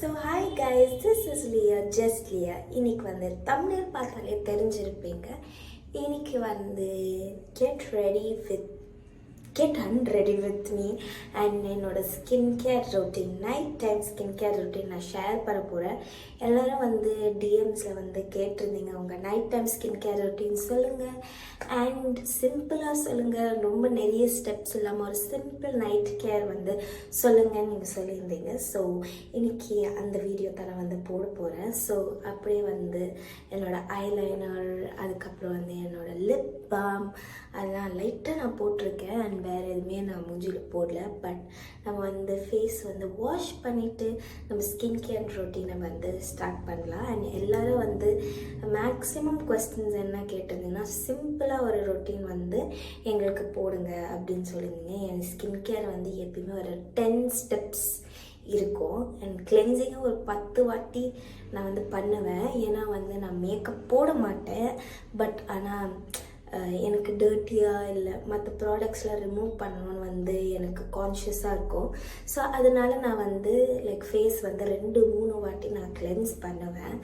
So hi guys, this is Liya, just Liya. இன்னைக்கு வந்து thumbnail பார்த்தாலே தெரிஞ்சிருப்பீங்க. இன்னைக்கு வந்து get unready with me and என்னோட skin care routine, night time skin care routine நான் ஷேர் பண்ண போகிறேன். எல்லோரும் வந்து டிஎம்ஸில் வந்து கேட்டிருந்தீங்க, உங்கள் night time skin care routine சொல்லுங்கள் அண்ட் சிம்பிளாக சொல்லுங்கள், ரொம்ப நிறைய ஸ்டெப்ஸ் இல்லாமல் ஒரு சிம்பிள் நைட் கேர் வந்து சொல்லுங்கன்னு நீங்கள் சொல்லியிருந்தீங்க. ஸோ இன்னைக்கு அந்த வீடியோ தான் நான் வந்து போட போகிறேன். ஸோ அப்படியே வந்து என்னோடய ஐலைனர், அதுக்கப்புறம் வந்து என்னோடய லிப் பாம் அதெல்லாம் லைட்டாக நான் போட்டிருக்கேன் அண்ட் வேறு எதுவுமே நான் மூஞ்சியில் போடல. பட் நம்ம வந்து ஃபேஸ் வந்து வாஷ் பண்ணிவிட்டு நம்ம ஸ்கின் கேர் ரொட்டீனை வந்து ஸ்டார்ட் பண்ணலாம். அண்ட் எல்லோரும் வந்து மேக்ஸிமம் கொஸ்டின்ஸ் என்ன கேட்டிருந்தீங்கன்னா, சிம்பிளாக ஒரு ரொட்டீன் வந்து எங்களுக்கு போடுங்க அப்படின்னு சொல்லியிருந்தீங்க. என் ஸ்கின் கேர் வந்து எப்பயுமே ஒரு 10 ஸ்டெப்ஸ் இருக்கும் அண்ட் கிளென்சிங்காக ஒரு 10 வாட்டி நான் வந்து பண்ணுவேன். ஏன்னா வந்து நான் மேக்கப் போட மாட்டேன், பட் ஆனால் எனக்கு டர்ட்டியாக இல்லை மற்ற ப்ராடக்ட்ஸ்லாம் ரிமூவ் பண்ணணும்னு வந்து எனக்கு கான்ஷியஸாக இருக்கும். ஸோ அதனால நான் வந்து லைக் ஃபேஸ் வந்து 2-3 வாட்டி நான் கிளென்ஸ் பண்ணுவேன்.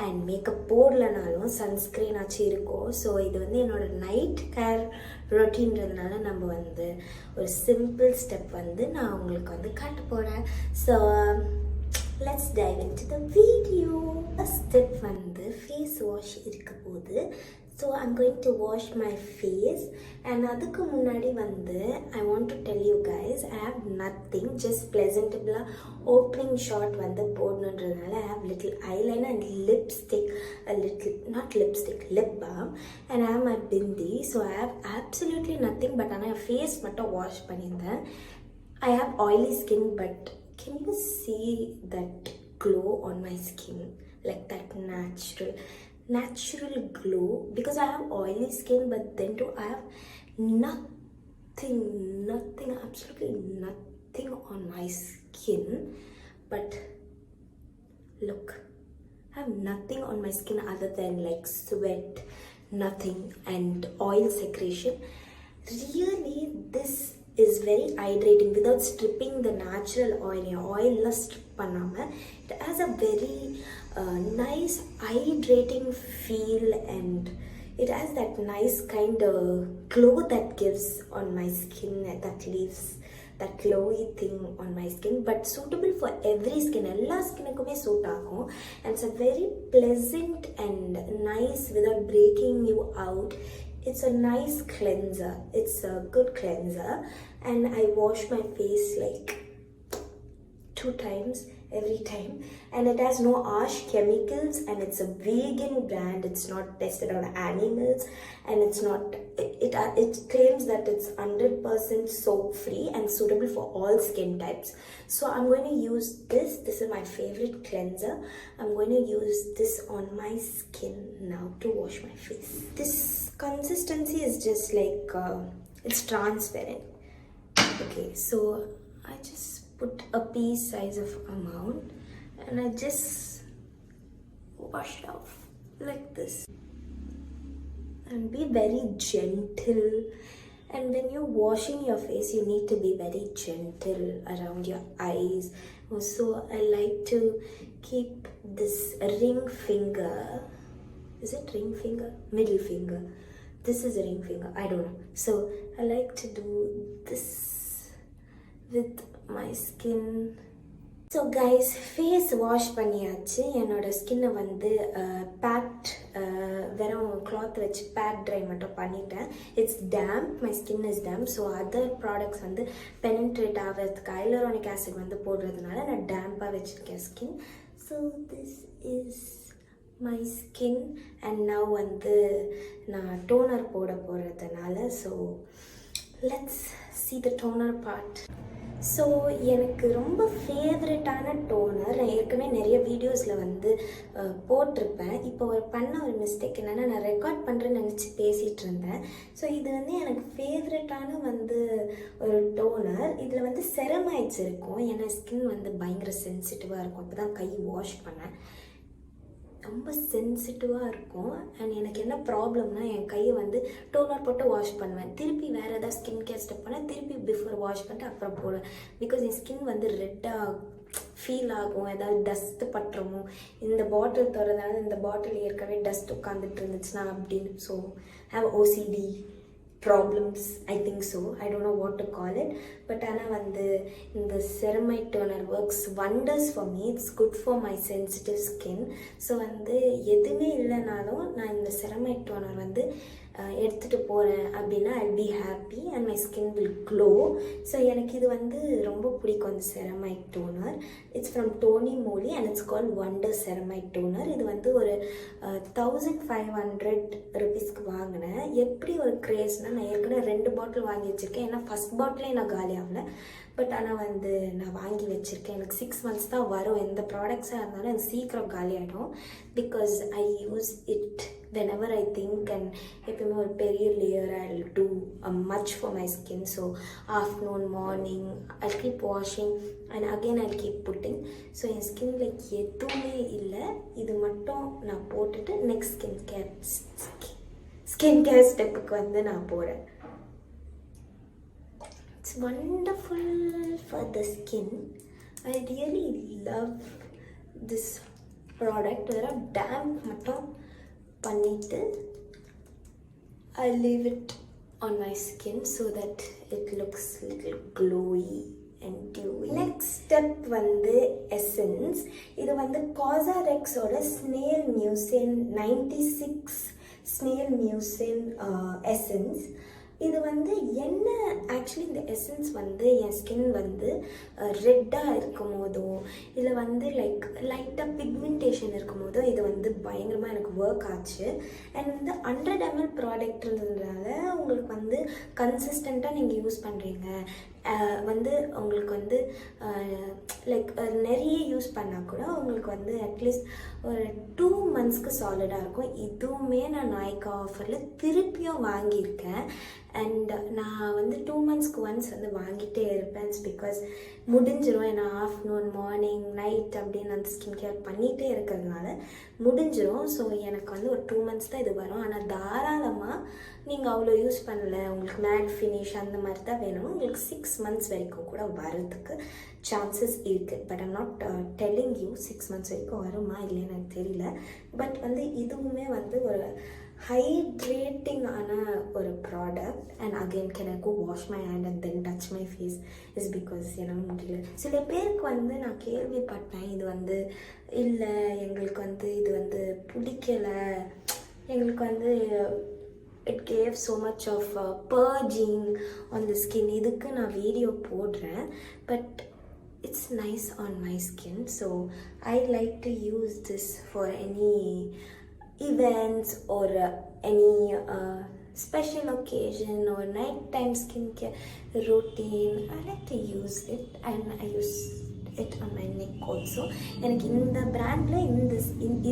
அண்ட் மேக்கப் போடலனாலும் சன்ஸ்க்ரீன் ஆச்சு இருக்கும். ஸோ இது வந்து என்னோடய நைட் கேர் ரொட்டீன்றதுனால நம்ம வந்து ஒரு சிம்பிள் ஸ்டெப் வந்து நான் உங்களுக்கு வந்து காட்ட போகிறேன். So let's dive into the video. First step வந்து face wash இருக்க போகுது. So I'm going to wash my face and அதுக்கு முன்னாடி வந்து I want to tell you guys, I have nothing, just presentable opening shot வந்து போடணுன்றதுனால I have little eyeliner and lipstick, lip balm, and I have my bindi. So I have absolutely nothing, but ஆனால் face மட்டும் wash பண்ணியிருந்தேன். I have oily skin, but can you see that glow on my skin, like that natural glow? Because I have oily skin, but then too I have nothing, absolutely nothing on my skin. But look, I have nothing on my skin other than like sweat, nothing, and oil secretion. Really, this is very hydrating without stripping the natural oil la strip pannama. It has a very nice hydrating feel and it has that nice kind of glow that gives on my skin, that leaves that glowy thing on my skin, but suitable for every skin. Ella skinkume suit agum and it's a very pleasant and nice without breaking you out. It's a nice cleanser. It's a good cleanser. And I wash my face like 2 times every time. And it has no harsh chemicals and it's a vegan brand. It's not tested on animals and it's not, it claims that it's 100% soap free and suitable for all skin types. So I'm going to use this. This is my favorite cleanser. I'm going to use this on my skin now to wash my face. This consistency is just like it's transparent. Okay, so I just put a pea size of amount and I just wash it off like this and be very gentle. And when you're washing your face, you need to be very gentle around your eyes. Also, I like to keep this ring finger. Is it ring finger? Middle finger. This is a ring finger. I don't know. So I like to do this with my skin. So guys, face wash பண்ணியாச்சு. என்னோட ஸ்கின்னை வந்து fact வெறும் cloth வச்சு back try மட்டும் பண்ணிட்டேன். It's damp, my skin is damp. So other products வந்து penetrate ஆகிறதுக்கு ஹைலூரானிக் ஆசிட் வந்து போடுறதுனால நான் டேம்பாக வச்சுருக்கேன் skin. So this is my skin and now வந்து நான் டோனர் போட போகிறதுனால so let's see the toner part. So எனக்கு ரொம்ப ஃபேவரட்டான டோனர் நான் ஏற்கனவே நிறைய வீடியோஸில் வந்து போட்டிருப்பேன். இப்போ பண்ண ஒரு மிஸ்டேக் என்னென்னா, நான் ரெக்கார்ட் பண்ணுறேன்னு நினச்சி பேசிகிட்டு இருந்தேன். ஸோ இது வந்து எனக்கு ஃபேவரட்டான வந்து ஒரு டோனர். இதில் வந்து செரமைட்ஸ் இருக்கும். ஏன்னா ஸ்கின் வந்து பயங்கர சென்சிட்டிவாக இருக்கும். இப்போ தான் கை வாஷ் பண்ணேன், ரொம்ப சென்சிட்டிவாக இருக்கும். அண்ட் எனக்கு என்ன ப்ராப்ளம்னா, என் கையை வந்து டோனர் போட்டு வாஷ் பண்ணுவேன், திருப்பி வேறு ஏதாவது ஸ்கின் கேர் ஸ்டெப் பண்ணேன், திருப்பி பிஃபோர் வாஷ் பண்ணிட்டு அப்புறம் போடுவேன். பிகாஸ் என் ஸ்கின் வந்து ரெட்டாக ஃபீல் ஆகும், ஏதாவது டஸ்ட்டு பட்டுறமோ, இந்த பாட்டில் திறந்தாலும் இந்த பாட்டில் ஏற்கனவே டஸ்ட் உட்காந்துட்டு இருந்துச்சுன்னா அப்படின்னு. So have OCD problems, I think so. I don't know what to call it. But ஆனால் வந்து இந்த ceramide toner works wonders for me. It's good for my sensitive skin. So வந்து எதுவுமே இல்லைனாலும் நான் இந்த ceramide toner வந்து எடுத்துகிட்டு போகிறேன் அப்படின்னா I'll be happy and my skin will glow. So எனக்கு இது வந்து ரொம்ப பிடிக்கும் இந்த ceramide toner. It's from Tony Moly and it's called Wonder Ceramide Toner. இது வந்து ஒரு 1500 rupeesக்கு வாங்கினேன். எப்படி ஒரு கிரேஸ்னால், நான் ஏற்கனவே 2 பாட்டில் வாங்கி வச்சுருக்கேன். ஏன்னா ஃபஸ்ட் பாட்டிலே நான் காலி ஆகலை. பட் ஆனால் வந்து நான் வாங்கி வச்சுருக்கேன். எனக்கு 6 months தான் வரும். எந்த ப்ராடக்ட்ஸாக இருந்தாலும் எனக்கு சீக்கிரம் காலி ஆகிடும். Because I use it whenever I think, and எப்பவுமே ஒரு பெரிய layer I'll do much for my skin. So afternoon, morning I'll keep washing and again I'll keep putting. So என் ஸ்கின்ல எதுவுமே இல்லை. இது மட்டும் நான் போட்டுட்டு நெக்ஸ்ட் ஸ்கின் கேர் ஸ்டெப்புக்கு வந்து நான் போகிறேன். It's wonderful for the skin. I really love this product. வேறு டேம்ப் மட்டும் பண்ணிட்டு I leave it on my skin so that it looks little glowy and dewy. Next step வந்து essence. இது வந்து Cosrx ஓட Snail Mucin 96 Snail Mucin essence. இது வந்து என்ன ஆக்சுவலி இந்த எசன்ஸ் வந்து என் ஸ்கின் வந்து ரெட்டாக இருக்கும் போதோ இல்லை வந்து லைட்டாக பிக்மெண்டேஷன் இருக்கும் போதோ இது வந்து பயங்கரமாக எனக்கு ஒர்க் ஆச்சு. அண்ட் வந்து 100 ml ப்ராடக்ட்ன்றதுனால உங்களுக்கு வந்து கன்சிஸ்டண்ட்டாக நீங்கள் யூஸ் பண்ணுறீங்க வந்து உங்களுக்கு வந்து நிறைய யூஸ் பண்ணால் கூட உங்களுக்கு வந்து அட்லீஸ்ட் ஒரு 2 monthsக்கு சாலிடாக இருக்கும். இதுவுமே நான் நாய்க்கா ஆஃபரில் திருப்பியும் வாங்கியிருக்கேன். அண்ட் நான் வந்து 2 monthsக்கு ஒன்ஸ் வந்து வாங்கிட்டே இருப்பேன். பிகாஸ் முடிஞ்சிடும். ஏன்னா ஆஃப்டர்நூன், மார்னிங், நைட் அப்படின்னு அந்த ஸ்கின் கேர் பண்ணிகிட்டே இருக்கிறதுனால முடிஞ்சிடும். ஸோ எனக்கு வந்து ஒரு 2 months தான் இது வரும். ஆனால் தாராளமாக நீங்கள் அவ்வளோ யூஸ் பண்ணல, உங்களுக்கு மேட் ஃபினிஷ் அந்த மாதிரி தான் வேணும், உங்களுக்கு 6 months வரைக்கும் கூட வரதுக்கு சான்சஸ் இருக்குது. But I'm not telling you 6 months வரைக்கும் வருமா இல்லைன்னு எனக்கு தெரியல. பட் வந்து இதுவுமே வந்து ஒரு ஹைட்ரேட்டிங்கான ஒரு product. And again can I go wash my hand and then touch my face is because என்னால் முடியல. சில பேருக்கு வந்து நான் கேள்விப்பட்டேன் இது வந்து இல்லை எங்களுக்கு வந்து இது வந்து பிடிக்கலை, எங்களுக்கு வந்து it gave so much of purging on the skin. இதுக்கு நான் வீடியோ போடுறேன். But it's nice on my skin, so I like to use this for any events or any special occasion or nighttime skincare routine. I like to use it and I use it on my neck also. எனக்கு இந்த பிராண்டில்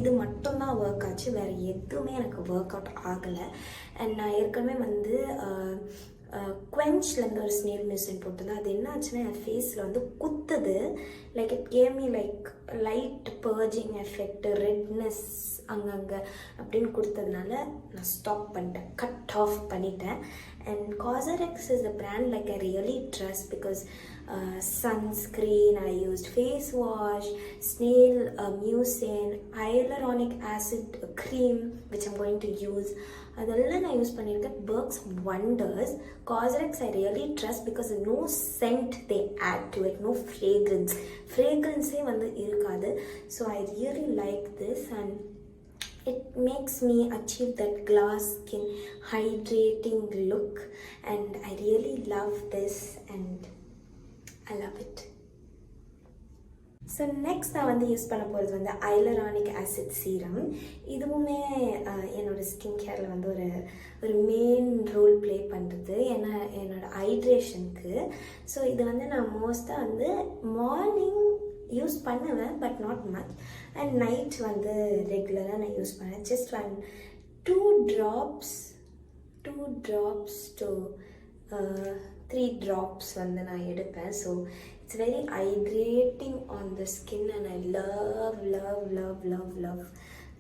இது மட்டும்தான் work ஆச்சு, வேறு எதுவுமே எனக்கு work out ஆகலை. அண்ட் நான் ஏற்கனவே வந்து குவென்ச்லேருந்து ஒரு ஸ்னேல் மியூசின் போட்டது. அது என்ன ஆச்சுன்னா என் ஃபேஸில் வந்து குத்துது. It gave me light purging effect, redness அங்கங்கே அப்படின்னு கொடுத்ததுனால நான் ஸ்டாப் பண்ணிட்டேன், கட் ஆஃப் பண்ணிட்டேன். And Cosrx is a brand I really trust because sunscreen, I used face wash, Snail Mucin, hyaluronic acid cream which I'm going to use. அதெல்லாம் நான் use பண்ணியிருக்கேன். works wonders. Cosrx I really trust because no scent they add to it, no fragrance வந்து இருக்காது. So I really like this and it makes me achieve that glass skin hydrating look and I really love this and I love it. So next நான் வந்து use பண்ண போகிறது வந்து hyaluronic acid serum. இதுவுமே என்னோடய skin கேரில் வந்து ஒரு main role play பண்ணுறது என்னோடய ஹைட்ரேஷனுக்கு. ஸோ இது வந்து நான் மோஸ்ட்டாக வந்து மார்னிங் யூஸ் பண்ணுவேன் but not much. And night வந்து ரெகுலராக நான் யூஸ் பண்ணேன். ஜஸ்ட் 2 drops to 3 drops வந்து நான் எடுப்பேன். So it's very hydrating on the skin and I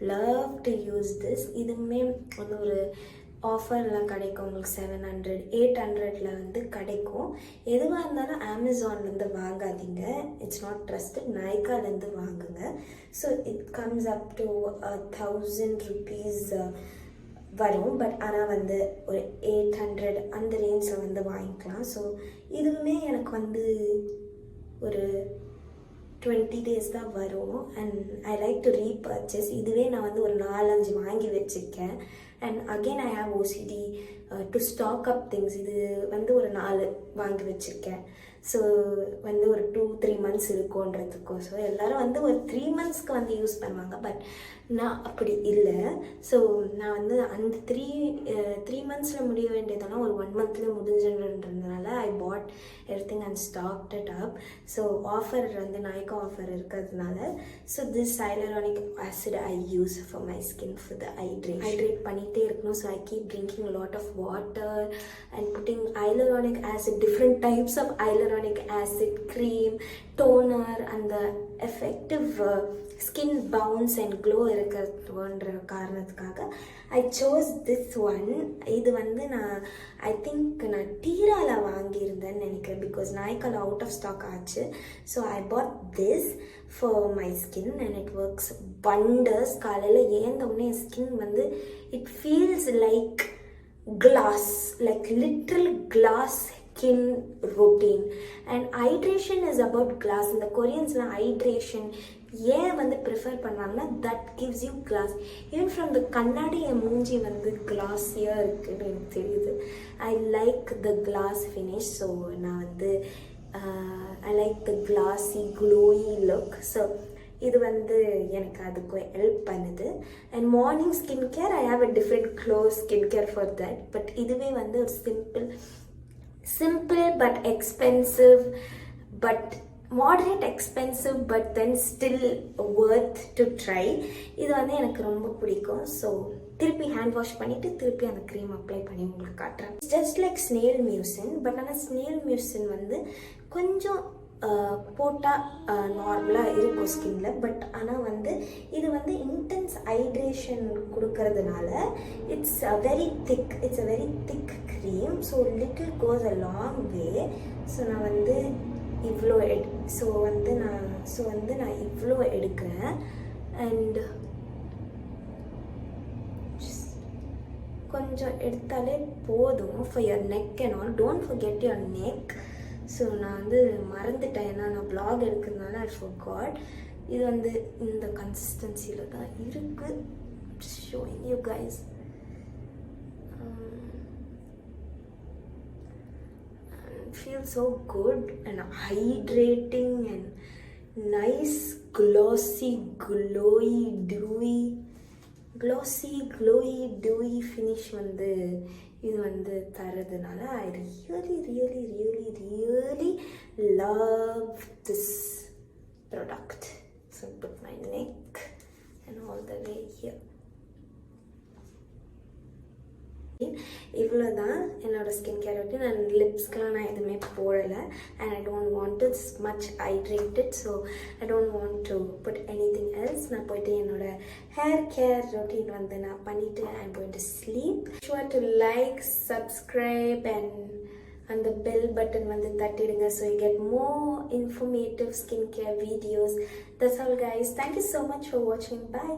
love to use this. இதுவுமே வந்து ஒரு ஆஃபர்லாம் கிடைக்கும் உங்களுக்கு 700 800 வந்து கிடைக்கும். எதுவாக இருந்தாலும் அமேசான்லேருந்து வாங்காதீங்க, இட்ஸ் நாட் ட்ரஸ்டட். நைக்காலேருந்து வாங்குங்க. So it comes up to 1000 rupees வரும். பட் ஆனால் வந்து ஒரு 800 அந்த ரேஞ்சில் வந்து வாங்கிக்கலாம். ஸோ இதுவுமே எனக்கு வந்து ஒரு 20 days தான் வரும். And I like to repurchase. இதுவே நான் வந்து ஒரு 4-5 வாங்கி வச்சுருக்கேன். And again I have OCD to stock up things. இது வந்து ஒரு 4 வாங்கி வச்சுருக்கேன். ஸோ வந்து ஒரு 2-3 months இருக்கும்ன்றதுக்கும். ஸோ எல்லோரும் வந்து ஒரு 3 monthsக்கு வந்து யூஸ் பண்ணுவாங்க. பட் நான் அப்படி இல்லை. ஸோ நான் வந்து அந்த 3 monthஸில் முடிய வேண்டியதெல்லாம் ஒரு 1 monthல முடிஞ்சுன்றதுனால I put everything and stocked it up. So offer வந்து நாய்க்கா ஆஃபர் இருக்கிறதுனால so this hyaluronic acid I use for my skin for the hydrate பண்ணிகிட்டே இருக்கணும். So I keep drinking lot of water and putting hyaluronic acid, different types of hyaluronic acid, cream, toner, அந்த effective skin bounce and glow இருக்கிறதுன்ற காரணத்துக்காக I sous this one. இது வந்து I think நான் டீரால வாங்கியிருந்தேன்னு நினைக்கிறேன். Because நாய்க்கால் out of stock ஆச்சு. So I bought this for my skin and it works wonders. காலையில் ஏந்தவுடனே என் skin வந்து it feels like glass, like literal glass skin routine. And hydration is about glass. In the Koreans la hydration ஏன் வந்து prefer பண்ணுறாங்கன்னா that gives you glass. Even from the கண்ணாடி என் மூஞ்சி வந்து கிளாஸியாக இருக்குன்னு எனக்கு தெரியுது. I like the glass finish. So நான் வந்து I like the glassy glowy look. So இது வந்து எனக்கு அதுக்கு ஹெல்ப் பண்ணுது. And morning skin care I have a different close skin care for that. But இதுவே வந்து ஒரு simple but expensive, but moderate expensive, but then still worth to try. இது வந்து எனக்கு ரொம்ப பிடிக்கும். ஸோ திருப்பி ஹேண்ட் வாஷ் பண்ணிவிட்டு திருப்பி அந்த க்ரீம் அப்ளை பண்ணி உங்களுக்கு காட்டுறேன். Just like snail mucin. But ஆனால் ஸ்னேல் மியூசின் வந்து கொஞ்சம் போட்டால் நார்மலாக இருக்கும் ஸ்கின்ல. பட் ஆனால் வந்து இது வந்து இன்டென்ஸ் ஹைட்ரேஷன் கொடுக்கறதுனால it's a very thick cream. So little goes a long way. So நான் வந்து இவ்வளோ நான் இவ்வளோ எடுக்கிறேன். அண்ட் கொஞ்சம் எடுத்தாலே போதும் for your neck and all. Don't forget your neck. So நான் வந்து மறந்துட்டேன், ஏன்னா நான் வ்ளாக் எடுக்கிறதுனால ஐ ஃபர்காட். இது வந்து இந்த கன்சிஸ்டன்சியில் தான் இருக்குது. Showing you guys. Feels so good and hydrating and nice glossy dewy finish வந்து இது வந்து தரதுனால I really love this product. So put my neck and all the way here. இவ்வளோ தான் என்னோட ஸ்கின் கேர் ரொட்டீன். அண்ட் லிப்ஸ்க்கெலாம் நான் எதுவுமே போடலை. And I don't want too much hydrated. So I don't want to put anything else. நான் போயிட்டு என்னோட ஹேர் கேர் ரொட்டீன் வந்து நான் பண்ணிவிட்டு I am going to sleep. Sure to like, subscribe and அந்த பெல் பட்டன் வந்து தட்டிடுங்க. So you get more informative skin care videos. That's all guys. Thank you so much for வாட்சிங். By.